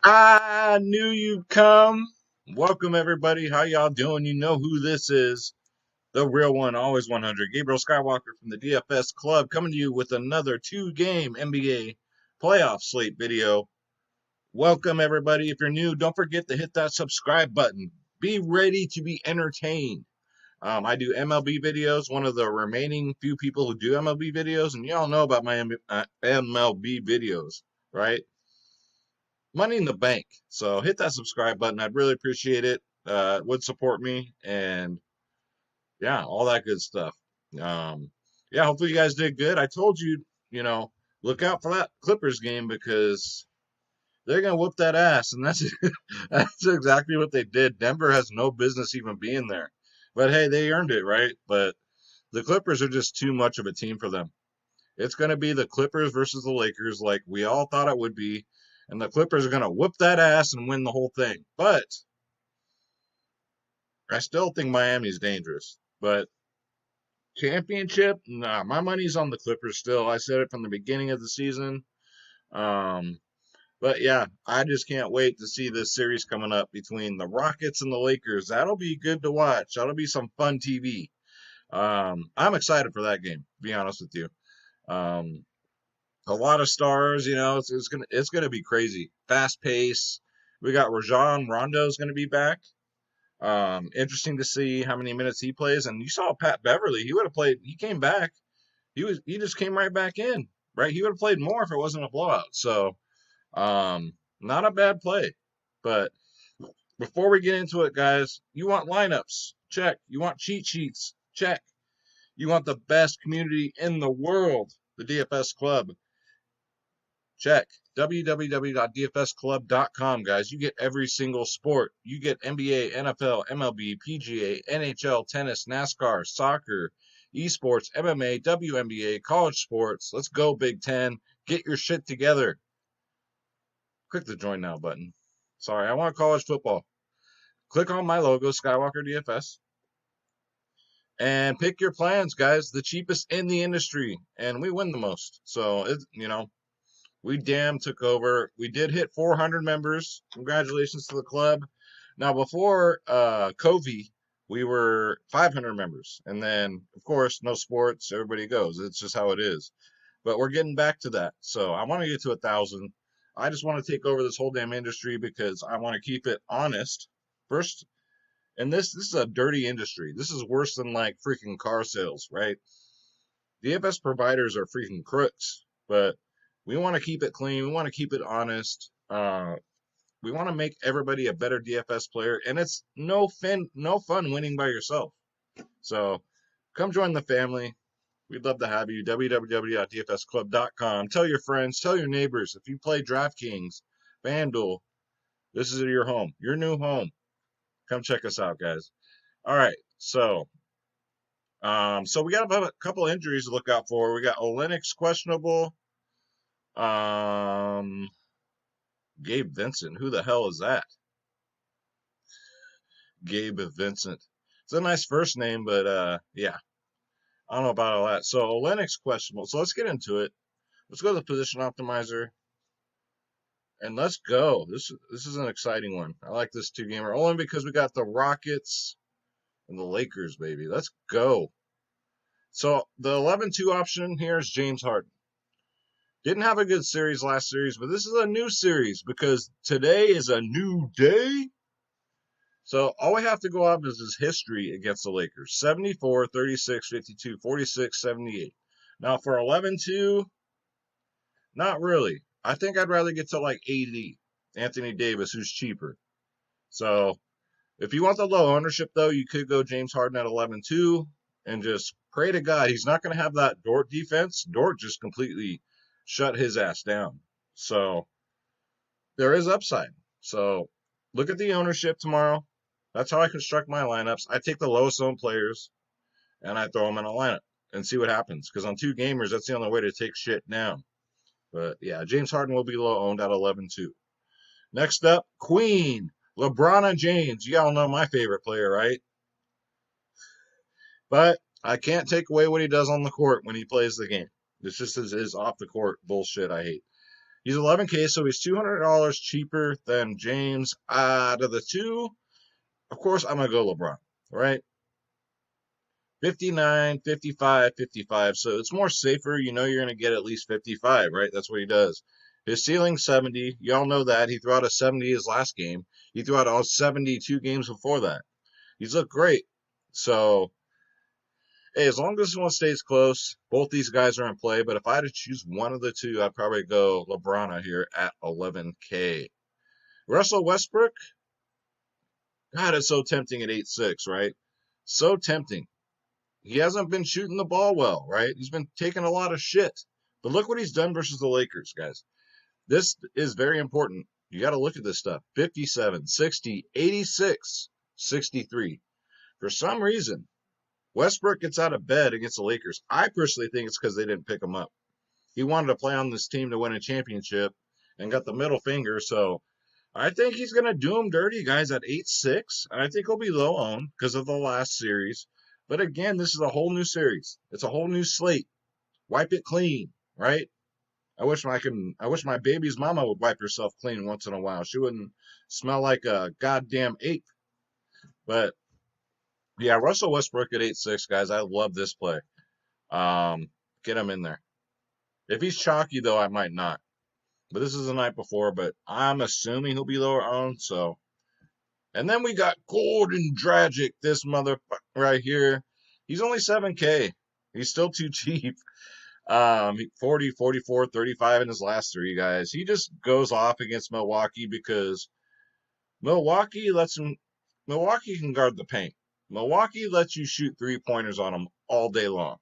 I knew you'd come. Welcome, everybody. How y'all doing? You know who this is. The real one, always 100. Gabriel Skywalker from the DFS Club coming to you with another two-game NBA playoff slate video. Welcome, everybody. If you're new, don't forget to hit that subscribe button. Be ready to be entertained. I do MLB videos, one of the remaining few people who do MLB videos, and y'all know about my MLB videos, right? Money in the bank. So hit that subscribe button. I'd really appreciate it. It would support me and yeah, all that good stuff. Um, yeah, hopefully you guys did good. I told you, look out for that Clippers game because they're gonna whoop that ass, and that's that's exactly what they did. Denver has no business even being there, but hey, they earned it, right? But the Clippers are just too much of a team for them. It's going to be the Clippers versus the Lakers, like we all thought it would be. And the Clippers are going to whoop that ass and win the whole thing. But I still think Miami's dangerous. But championship, nah, my money's on the Clippers still. I said it from the beginning of the season. Um, but yeah, I just can't wait to see this series coming up between the Rockets and the Lakers. That'll be good to watch. That'll be some fun TV. I'm excited for that game, to be honest with you. Um, a lot of stars. It's gonna be crazy, fast pace. We got Rajon Rondo's gonna be back. Interesting to see how many minutes he plays. And you saw Pat Beverly; he would have played. He came back. He just came right back in. Right, he would have played more if it wasn't a blowout. So, not a bad play. But before we get into it, guys, you want lineups? Check. You want cheat sheets? Check. You want the best community in the world? The DFS Club. Check www.dfsclub.com, guys. You get every single sport. You get NBA, NFL, MLB, PGA, NHL, tennis, NASCAR, soccer, esports, MMA, WNBA, college sports. Let's go, Big Ten. Get your shit together. Click the join now button. Sorry, I want college football. Click on my logo, Skywalker DFS, and pick your plans, guys. The cheapest in the industry, and we win the most. So, we damn took over. We did hit 400 members. Congratulations to the club. Now, before COVID, we were 500 members. And then, of course, no sports. Everybody goes. It's just how it is. But we're getting back to that. So I want to get to 1,000. I just want to take over this whole damn industry because I want to keep it honest. First, and this is a dirty industry. This is worse than like freaking car sales, right? DFS providers are freaking crooks, but we want to keep it clean. We want to keep it honest. We want to make everybody a better DFS player, and it's no fun winning by yourself. So come join the family. We'd love to have you. www.dfsclub.com. Tell your friends, tell your neighbors. If you play DraftKings, FanDuel, this is your home, your new home. Come check us out, guys. All right, so we got a couple injuries to look out for. We got Olenix questionable. Um, Gabe Vincent. Who the hell is that? Gabe Vincent. It's a nice first name, but yeah, I don't know about all that. So Lennox questionable. So let's get into it. Let's go to the position optimizer, and let's go. This is an exciting one. I like this two gamer only because we got the Rockets and the Lakers, baby. Let's go. So the 11-2 option here is James Harden. Didn't have a good series last series, but this is a new series because today is a new day. So all we have to go off is his history against the Lakers. 74, 36, 52, 46, 78. Now for 11-2, not really. I think I'd rather get to like 80, Anthony Davis, who's cheaper. So if you want the low ownership, though, you could go James Harden at 11-2 and just pray to God he's not going to have that Dort defense. Dort just completely shut his ass down. So there is upside. So look at the ownership tomorrow. That's how I construct my lineups. I take the lowest owned players and I throw them in a lineup and see what happens. Because on two gamers, that's the only way to take shit down. But yeah, James Harden will be low owned at 11-2. Next up, Queen, LeBron James. You all know my favorite player, right? But I can't take away what he does on the court when he plays the game. It's just his off the court bullshit I hate. He's 11K, so he's $200 cheaper than James. Out of the two, of course, I'm going to go LeBron, right? 59, 55, 55. So it's more safer. You know you're going to get at least 55, right? That's what he does. His ceiling 70. Y'all know that. He threw out a 70 his last game. He threw out all 72 games before that. He's looked great. So, hey, as long as this one stays close, both these guys are in play. But if I had to choose one of the two, I'd probably go LeBron here at 11K. Russell Westbrook, God, it's so tempting at 8-6, right? So tempting. He hasn't been shooting the ball well, right? He's been taking a lot of shit. But look what he's done versus the Lakers, guys. This is very important. You got to look at this stuff. 57, 60, 86, 63. For some reason, Westbrook gets out of bed against the Lakers. I personally think it's because they didn't pick him up. He wanted to play on this team to win a championship and got the middle finger. So I think he's going to do him dirty, guys, at 8-6. I think he'll be low owned because of the last series. But again, this is a whole new series. It's a whole new slate. Wipe it clean, right? I wish my baby's mama would wipe herself clean once in a while. She wouldn't smell like a goddamn ape. But yeah, Russell Westbrook at 8-6, guys. I love this play. Get him in there. If he's chalky though, I might not. But this is the night before, but I'm assuming he'll be lower owned, so. And then we got Gordon Dragic, this motherfucker right here. He's only 7K. He's still too cheap. 40, 44, 35 in his last three, guys. He just goes off against Milwaukee because Milwaukee can guard the paint. Milwaukee lets you shoot three-pointers on them all day long.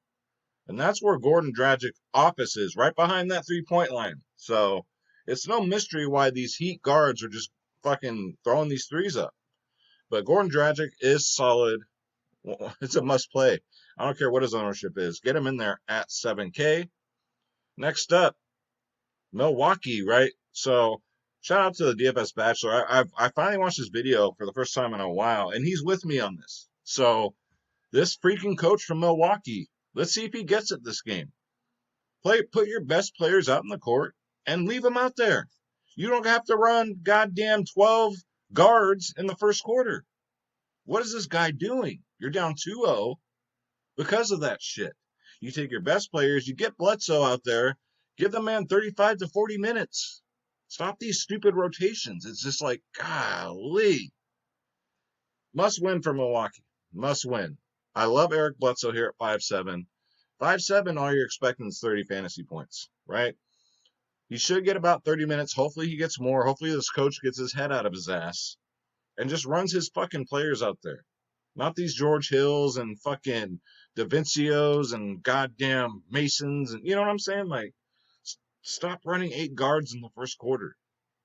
And that's where Gordon Dragic's office is, right behind that three-point line. So it's no mystery why these Heat guards are just fucking throwing these threes up. But Gordon Dragic is solid. It's a must play. I don't care what his ownership is. Get him in there at 7K. Next up, Milwaukee, right? So shout out to the DFS Bachelor. I finally watched this video for the first time in a while, and he's with me on this. So this freaking coach from Milwaukee, let's see if he gets it this game. Put your best players out in the court and leave them out there. You don't have to run goddamn 12 guards in the first quarter. What is this guy doing? You're down 2-0 because of that shit. You take your best players, you get Bledsoe out there, give the man 35 to 40 minutes. Stop these stupid rotations. It's just like, golly. Must win for Milwaukee. Must win. I love Eric Bledsoe here at 5-7. 5-7, all you're expecting is 30 fantasy points, right? He should get about 30 minutes. Hopefully he gets more. Hopefully this coach gets his head out of his ass and just runs his fucking players out there. Not these George Hills and fucking DaVincios and goddamn Masons. And you know what I'm saying? Like, stop running 8 guards in the first quarter.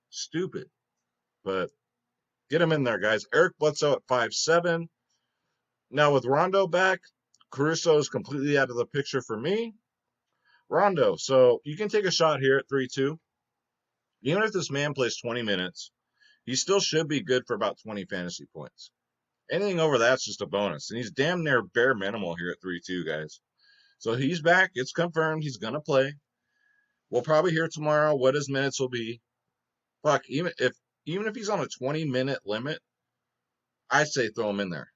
Stupid. But get him in there, guys. Eric Bledsoe at 5-7. Now with Rondo back, Caruso is completely out of the picture for me. Rondo, so you can take a shot here at 3-2. Even if this man plays 20 minutes, he still should be good for about 20 fantasy points. Anything over that's just a bonus. And he's damn near bare minimal here at 3-2, guys. So he's back. It's confirmed. He's going to play. We'll probably hear tomorrow what his minutes will be. Fuck, even if he's on a 20-minute limit, I'd say throw him in there.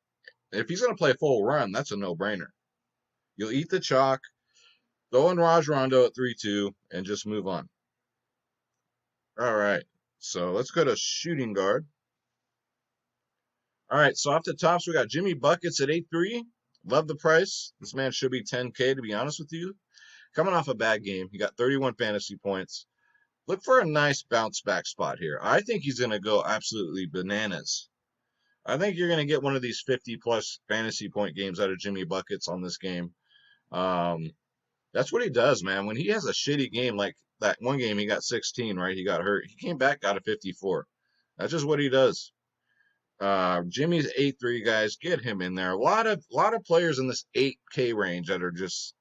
If he's going to play full run, that's a no-brainer. You'll eat the chalk, throw in Raj Rondo at 3-2, and just move on. All right, so let's go to shooting guard. All right, so off the tops, we got Jimmy Buckets at 8-3. Love the price. This man should be 10K, to be honest with you. Coming off a bad game, he got 31 fantasy points. Look for a nice bounce back spot here. I think he's going to go absolutely bananas. I think you're going to get one of these 50-plus fantasy point games out of Jimmy Buckets on this game. That's what he does, man. When he has a shitty game, like that one game he got 16, right? He got hurt. He came back, got a 54. That's just what he does. Jimmy's 8-3, guys. Get him in there. A lot of players in this 8K range that are just,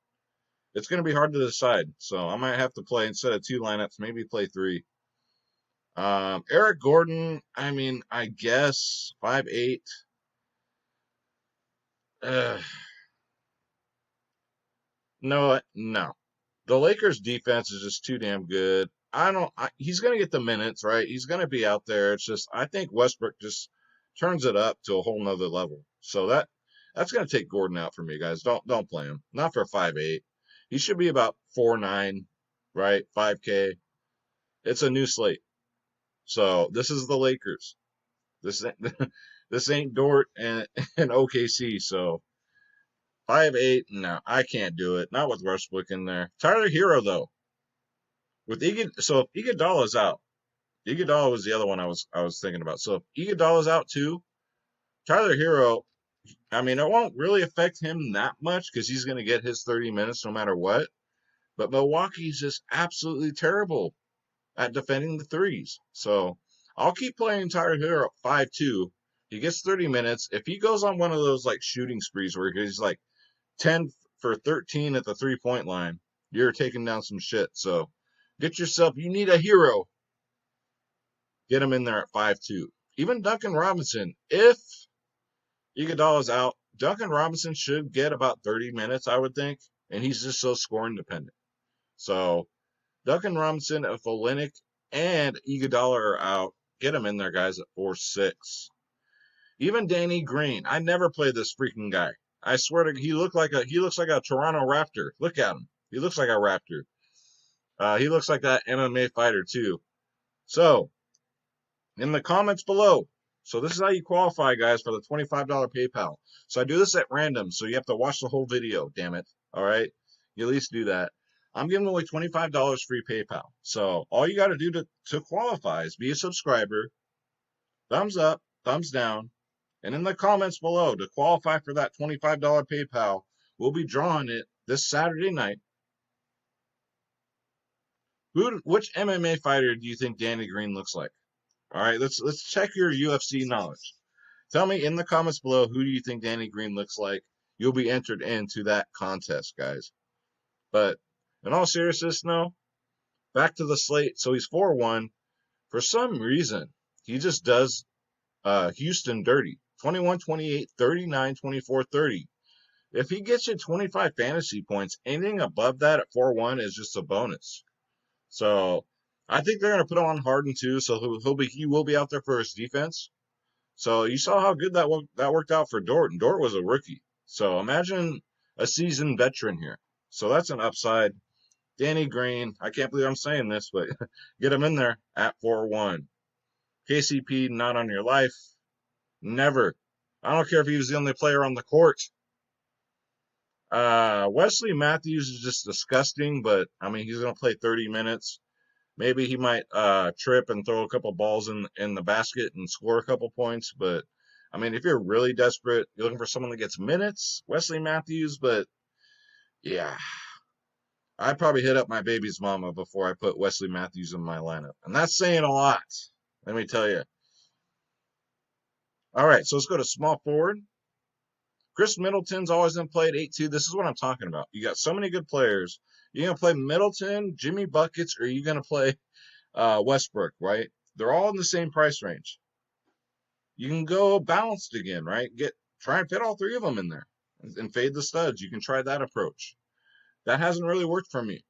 it's going to be hard to decide. So I might have to play, instead of 2 lineups, maybe play 3. Eric Gordon, I mean, I guess 5-8. No. The Lakers defense is just too damn good. he's going to get the minutes, right? He's going to be out there. It's just, I think Westbrook just turns it up to a whole nother level. So that's going to take Gordon out for me, guys. Don't play him. Not for 5'8". He should be about 4'9", right? 5K. It's a new slate. So this is the Lakers. This ain't, this ain't Dort and OKC. So 5'8", no, I can't do it. Not with Westbrook in there. Tyler Hero though. With so if Iguodala's out, Iguodala was the other one I was thinking about. So if Iguodala's out too, Tyler Hero, I mean, it won't really affect him that much because he's going to get his 30 minutes no matter what. But Milwaukee's just absolutely terrible at defending the threes. So I'll keep playing Tyler Hero at 5'2". He gets 30 minutes. If he goes on one of those like shooting sprees where he's like 10 for 13 at the 3-point line, you're taking down some shit. So get yourself, you need a hero. Get him in there at 5'2". Even Duncan Robinson, if Iguodala's out, Duncan Robinson should get about 30 minutes, I would think, and he's just so scoring dependent. So Duncan Robinson, if Olynyk and Iguodala are out, get him in there, guys, at 4'6". Even Danny Green, I never played this freaking guy. I swear to he looks like a Toronto Raptor. Look at him. He looks like a Raptor. He looks like that MMA fighter too. So in the comments below. So this is how you qualify, guys, for the $25 PayPal. So I do this at random, so you have to watch the whole video, damn it. All right? You at least do that. I'm giving away $25 free PayPal. So all you got to do to qualify is be a subscriber, thumbs up, thumbs down, and in the comments below to qualify for that $25 PayPal, we'll be drawing it this Saturday night. Which MMA fighter do you think Danny Green looks like? All right, let's check your UFC knowledge. Tell me in the comments below who do you think Danny Green looks like. You'll be entered into that contest, guys. But in all seriousness, no. Back to the slate. So he's 4-1. For some reason, he just does Houston dirty. 21, 28, 39, 24, 30. If he gets you 25 fantasy points, anything above that at 4-1 is just a bonus. So I think they're going to put him on Harden too, so he will be out there for his defense. So you saw how good that worked out for Dort, and Dort was a rookie. So imagine a seasoned veteran here. So that's an upside. Danny Green, I can't believe I'm saying this, but get him in there at 4-1. KCP, not on your life. Never. I don't care if he was the only player on the court. Wesley Matthews is just disgusting, but I mean he's gonna play 30 minutes. Maybe he might trip and throw a couple balls in the basket and score a couple points. But I mean, if you're really desperate, you're looking for someone that gets minutes, Wesley Matthews. But yeah, I'd probably hit up my baby's mama before I put Wesley Matthews in my lineup, and that's saying a lot. Let me tell you. All right, so let's go to small forward. Chris Middleton's always been played 8-2. This is what I'm talking about. You got so many good players. You're going to play Middleton, Jimmy Buckets, or are you going to play Westbrook, right? They're all in the same price range. You can go balanced again, right? Try and fit all three of them in there and fade the studs. You can try that approach. That hasn't really worked for me.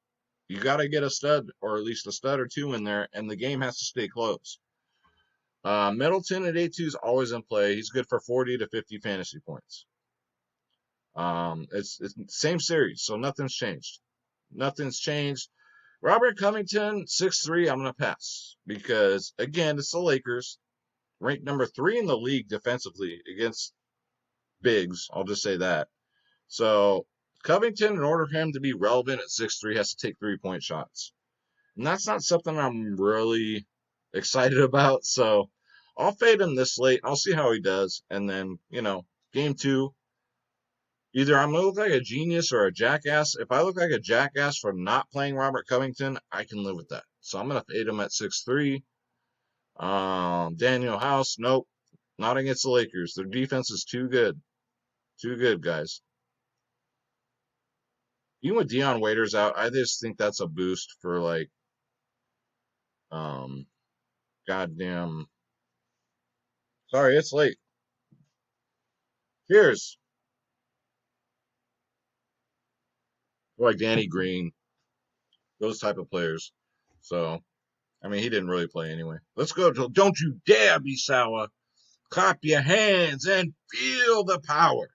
You got to get a stud or at least a stud or two in there, and the game has to stay close. Middleton at 8-2 is always in play. He's good for 40 to 50 fantasy points. It's the same series, so nothing's changed. Nothing's changed. Robert Covington, 6'3", I'm going to pass because, again, it's the Lakers, ranked number 3 in the league defensively against bigs. I'll just say that. So Covington, in order for him to be relevant at 6'3", has to take 3-point shots. And that's not something I'm really excited about. So I'll fade him this late. I'll see how he does. And then, game 2, either I'm going to look like a genius or a jackass. If I look like a jackass for not playing Robert Covington, I can live with that. So I'm going to fade him at 6'3". Daniel House, nope. Not against the Lakers. Their defense is too good. Too good, guys. Even with Dion Waiters out, I just think that's a boost for goddamn. Sorry, it's late. Cheers. Like Danny Green, those type of players. So I mean, he didn't really play anyway. Let's go to Don't You Dare Be Sour. Clap your hands and feel the power.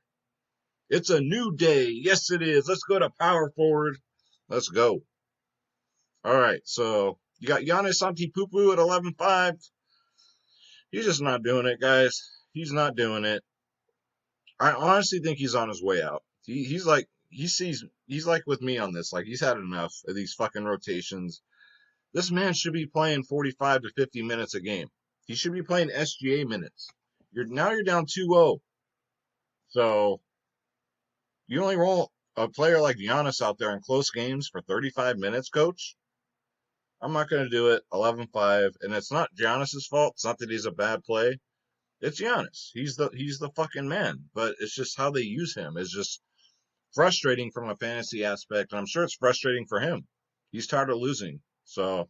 It's a new day. Yes, it is. Let's go to power forward. Let's go. All right, so you got Giannis Antetokounmpo at 11.5. He's just not doing it, guys. He's not doing it. I honestly think he's on his way out. He's like he's like with me on this. Like he's had enough of these fucking rotations. This man should be playing 45 to 50 minutes a game. He should be playing SGA minutes. You're down 2-0. So you only roll a player like Giannis out there in close games for 35 minutes, coach. I'm not going to do it. 11.5, and it's not Giannis's fault. It's not that he's a bad play. It's Giannis. He's the fucking man. But it's just how they use him is just frustrating from a fantasy aspect. And I'm sure it's frustrating for him. He's tired of losing. So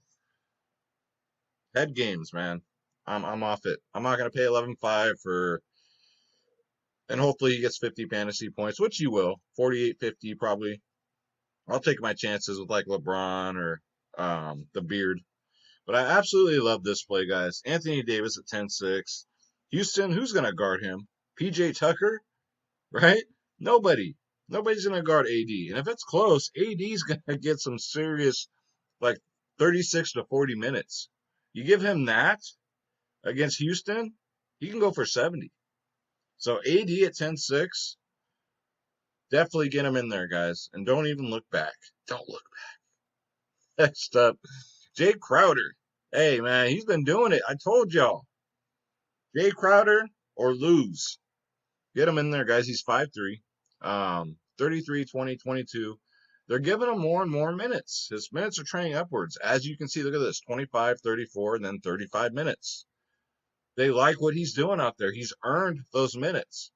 head games, man. I'm off it. I'm not going to pay 11.5 for, and hopefully he gets 50 fantasy points, which he will. 48, 50 probably. I'll take my chances with like LeBron or the Beard. But I absolutely love this play, guys. Anthony Davis at 10-6. Houston, who's going to guard him? PJ Tucker, right? Nobody. Nobody's going to guard AD. And if it's close, AD's going to get some serious, like 36 to 40 minutes. You give him that against Houston, he can go for 70. So AD at 10-6, definitely get him in there, guys. And don't even look back. Don't look back. Next up, Jay Crowder. Hey, man, he's been doing it. I told y'all. Jay Crowder or lose. Get him in there, guys. He's 5'3", 33, 20, 22. They're giving him more and more minutes. His minutes are trending upwards. As you can see, look at this, 25, 34, and then 35 minutes. They like what he's doing out there. He's earned those minutes.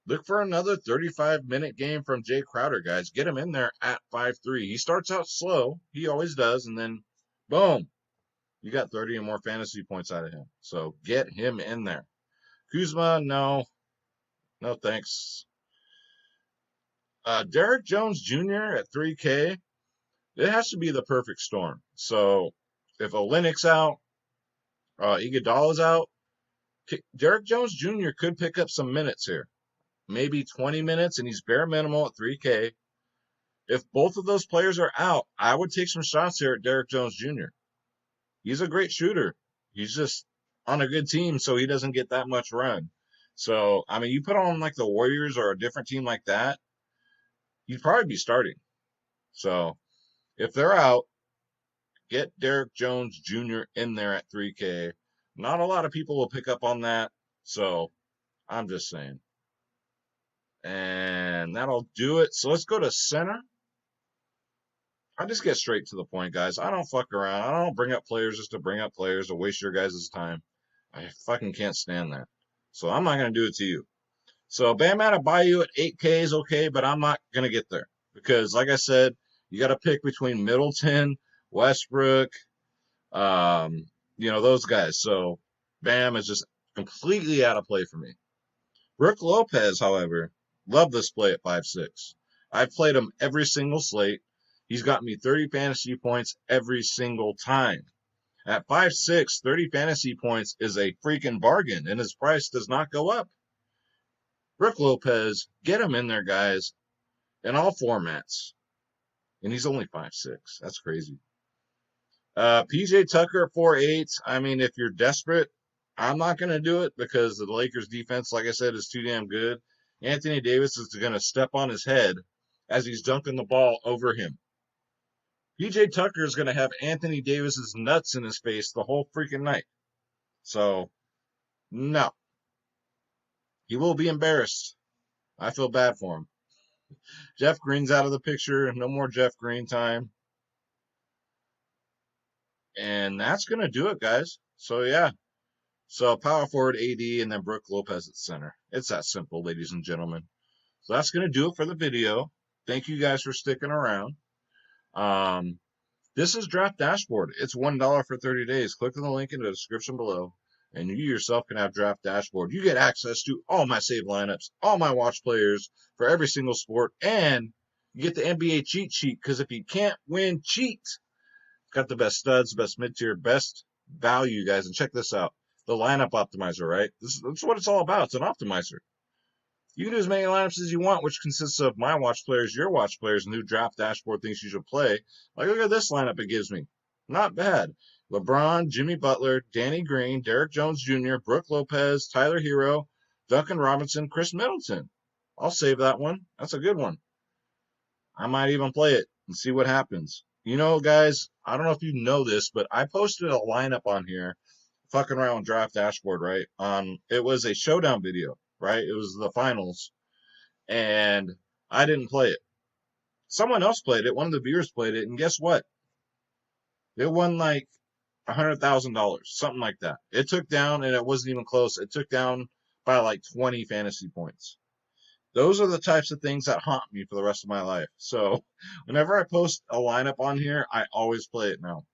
Look for another 35-minute game from Jay Crowder, guys. Get him in there at 5'3". He starts out slow. He always does. And then, boom, you got 30 and more fantasy points out of him. So get him in there. Kuzma, no. No thanks. Derek Jones Jr. at 3K. It has to be the perfect storm. So if Olynyk's out, Iguodala's out, Derek Jones Jr. could pick up some minutes here. Maybe 20 minutes, and he's bare minimal at 3K. If both of those players are out, I would take some shots here at Derek Jones Jr. He's a great shooter. He's just on a good team, so he doesn't get that much run. So, I mean, you put on like the Warriors or a different team like that, he'd probably be starting. So, if they're out, get Derek Jones Jr. in there at 3K. Not a lot of people will pick up on that, so I'm just saying. And that'll do it. So let's go to center. I just get straight to the point, guys. I don't fuck around. I don't bring up players just to bring up players to waste your guys' time. I fucking can't stand that. So I'm not going to do it to you. So Bam Adebayo at 8K is okay, but I'm not going to get there. Because, like I said, you got to pick between Middleton, Westbrook, those guys. So Bam is just completely out of play for me. Brook Lopez, however, love this play at 5'6". I've played him every single slate. He's got me 30 fantasy points every single time. At 5'6", 30 fantasy points is a freaking bargain, and his price does not go up. Brook Lopez, get him in there, guys, in all formats. And he's only 5'6". That's crazy. PJ Tucker at 4'8". I mean, if you're desperate, I'm not going to do it because the Lakers defense, like I said, is too damn good. Anthony Davis is going to step on his head as he's dunking the ball over him. PJ Tucker is going to have Anthony Davis's nuts in his face the whole freaking night. So, no. He will be embarrassed. I feel bad for him. Jeff Green's out of the picture. No more Jeff Green time. And that's going to do it, guys. So, yeah. So, power forward AD and then Brook Lopez at center. It's that simple, ladies and gentlemen. So, that's going to do it for the video. Thank you guys for sticking around. This is Draft Dashboard. It's $1 for 30 days. Click on the link in the description below, and you yourself can have Draft Dashboard. You get access to all my save lineups, all my watch players for every single sport, and you get the NBA cheat sheet, because if you can't win, cheat. Got the best studs, best mid-tier, best value, guys. And check this out. The lineup optimizer, right? That's what it's all about. It's an optimizer. You can do as many lineups as you want, which consists of my watch players, your watch players, and who draft dashboard thinks you should play. Like, look at this lineup it gives me. Not bad. LeBron, Jimmy Butler, Danny Green, Derrick Jones Jr., Brooke Lopez, Tyler Hero, Duncan Robinson, Chris Middleton. I'll save that one. That's a good one. I might even play it and see what happens. You know, guys, I don't know if you know this, but I posted a lineup on here, fucking around with Draft Dashboard, right? It was a showdown video, right? It was the finals, and I didn't play it. Someone else played it. One of the viewers played it, and guess what? They won like $100,000, something like that. It took down, and it wasn't even close. It took down by like 20 fantasy points. Those are the types of things that haunt me for the rest of my life. So whenever I post a lineup on here, I always play it now.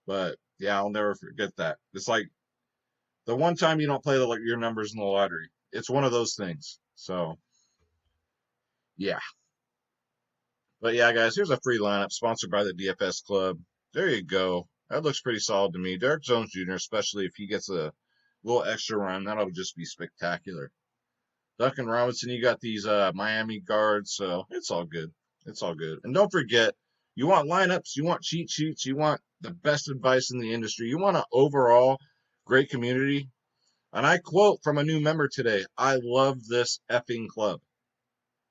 But yeah, I'll never forget that. It's like the one time you don't play your numbers in the lottery. It's one of those things. So yeah. But yeah, guys, here's a free lineup sponsored by the DFS Club. There you go. That looks pretty solid to me. Derrick Jones Jr., especially if he gets a little extra run, that'll just be spectacular. Duncan Robinson, you got these Miami guards, so it's all good. It's all good. And don't forget, you want lineups, you want cheat sheets, you want the best advice in the industry, you want an overall great community. And I quote from a new member today, I love this effing club,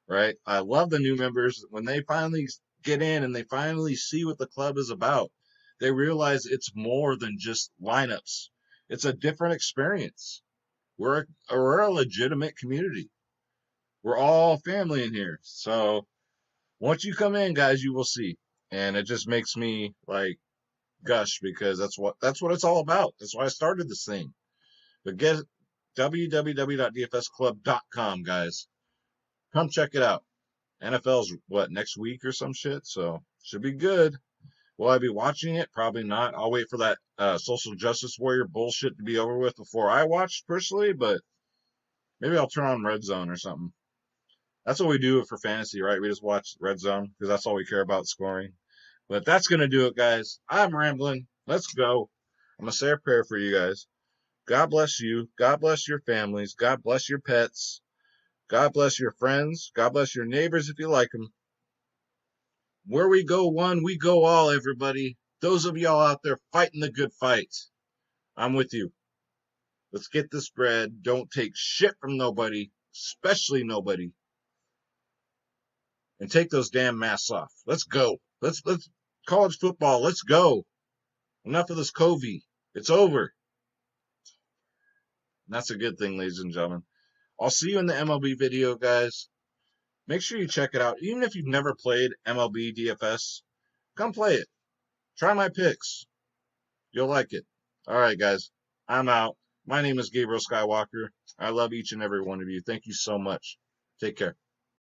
right? I love the new members. When they finally get in and they finally see what the club is about, they realize it's more than just lineups. It's a different experience. We're a legitimate community. We're all family in here. So once you come in, guys, you will see. And it just makes me like gush because that's what it's all about. That's why I started this thing. But get www.dfsclub.com, guys. Come check it out. NFL's what, next week or some shit? So should be good. Will I be watching it? Probably not. I'll wait for that social justice warrior bullshit to be over with before I watch personally, but maybe I'll turn on Red Zone or something. That's what we do for fantasy, right? We just watch Red Zone because that's all we care about, scoring. But that's going to do it, guys. I'm rambling. Let's go. I'm going to say a prayer for you guys. God bless you. God bless your families. God bless your pets. God bless your friends. God bless your neighbors if you like them. Where we go one, we go all, everybody. Those of y'all out there fighting the good fight, I'm with you. Let's get this bread. Don't take shit from nobody, especially nobody. And take those damn masks off. Let's go. Let's college football. Let's go. Enough of this COVID. It's over. And that's a good thing, ladies and gentlemen. I'll see you in the MLB video, guys. Make sure you check it out. Even if you've never played MLB DFS, come play it. Try my picks. You'll like it. All right, guys. I'm out. My name is Gabriel Skywalker. I love each and every one of you. Thank you so much. Take care.